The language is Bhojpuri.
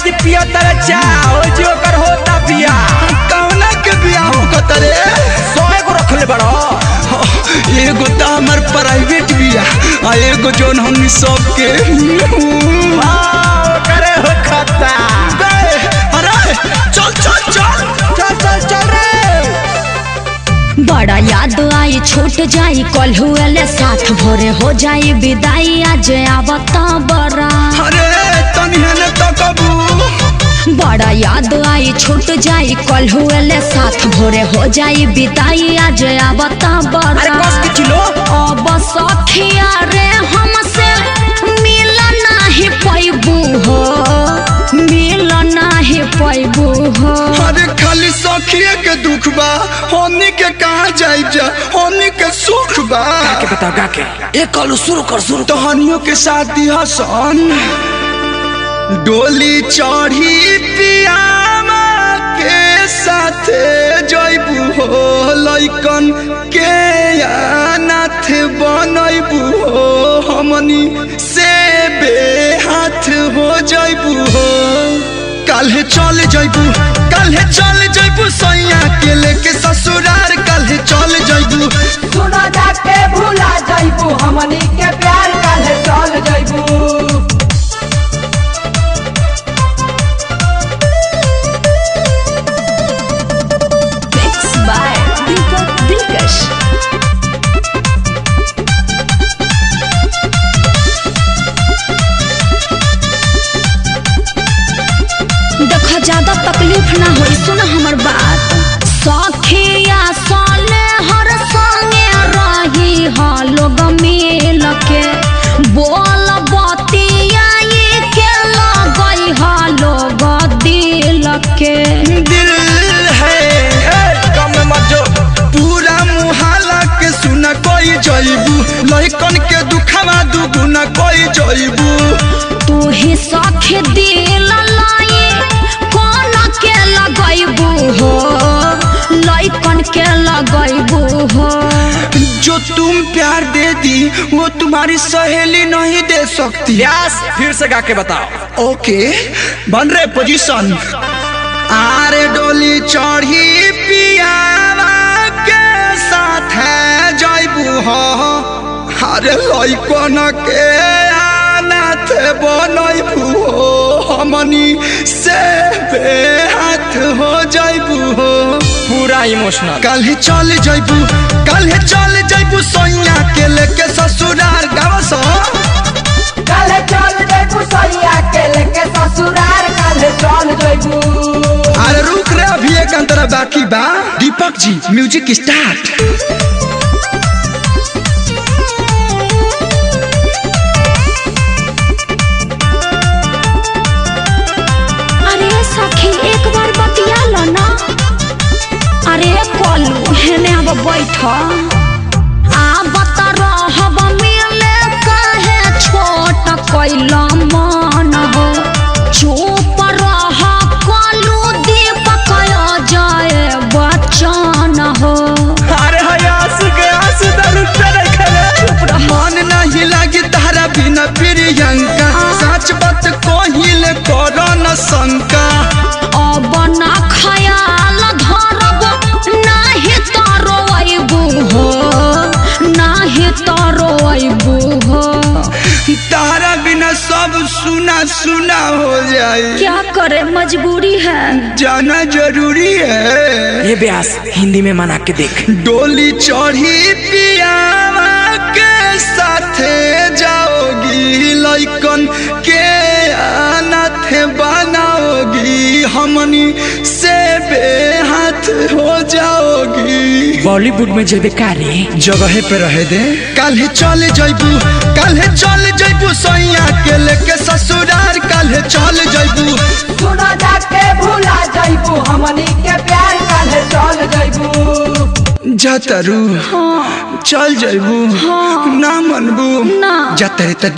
जी पिया तरह चाहो जो कर होता पिया कौना के बियाह हो कतरे 100 को रख ले बड़ो एगो तो हमार प्राइवेट बिया आ एगो जोन हमनी सबके करे हो खता अरे चल चल चल चल चल चल रे बड़ा याद आई छूट जाई कल हुए साथ भोरे हो जाई विदाई आज आवता बड़ा अरे तनिहने तो कबू बड़ा याद आई छूट जाई कल हुए साथ भोरे हो जाई विदाई आज आवता बड़ा अरे कस के चिलो अब सखिया रे हमसे मिल नाही पैबू हो मिल नाही पैबू हो अरे खाली सखिए के दुख बा होनी के कहाँ जाई जा होनी के सुख बा के बताओ गा के एक कल शुरू कर तहनियों के शादी हसन डोली चढ़ी पियामा के साथे जइबू हो लइकन के अनाथ बनइबू हो हमनी से बेहाथ हो जइबू हो काल्हे चल जइबू सैया के लेके ससुरार काल्हे चल जइबू सुना जाके भूला जाइबू हमनी के प्यार काहे चल जाइबू देखो ज्यादा तकलीफ ना होई सुन हमर बात सखिया साले हर संगे रही हा लोग मिल के बोल बतिया के लगई हा लोग दिल के दिल है कम मत जो पूरा मुहाला के सुना कोई जइबू लइकन के दुखवा दुगुना कोई जइबू तू ही सखी दिल लाई कौन के लगैबू हो लइकन के लगैबू हो जो तुम प्यार दे दी वो तुम्हारी सहेली नहीं दे सकती व्यास फिर से गा के बताओ ओके बन रहे पोजीशन आरे डोली चढ़ी पियावा के साथ है जइबू हो अरे लइकन के अनाथ बनइबू हो हमनी से बेहाथ हो जइबू हो पूरा इमोशनल काल्हे चल जइबू सैया के लेके ससुरार गावस काहे चल जाइबू सैया के लेके ससुरार काहे चल जाइबू अरे रुक रे अभी एक अंतरा बाकी बा दीपक जी म्यूजिक स्टार्ट अरे सखी एक बार बतिया लो ना अरे कलू हेने अब बैठ बता रहब मिले कहे छोट कैला मन हो चुप रह कलू दीपक जाए बचन हो अरे आंसू के आंसू दारू पे रखे मन नहीं लागी तारा बिना प्रियंका सच बात कहिल कर न शंका अब ना खयाल धरब नाही तो रोइबू हो नाही तो रोइबू हो तारा बिना सब सुना सुना हो जाए क्या करे मजबूरी है जाना जरूरी है ये व्यास हिंदी में मना के देख डोली चढ़ी पियावा के साथे जाओगी लइकन के अनाथ बनाओगी हमनी से बेहाथ हो जाओगी बॉलीवुड में जब कारी जगह पे रहे दे काल्हे चल जइबू सैया के लेके ससुरार काल्हे चल जइबू सुना जाके भूला जाइबू हमनी के प्यार काहे चल जाइबू जातरू चल जइबू ना मनबू ना जाते तो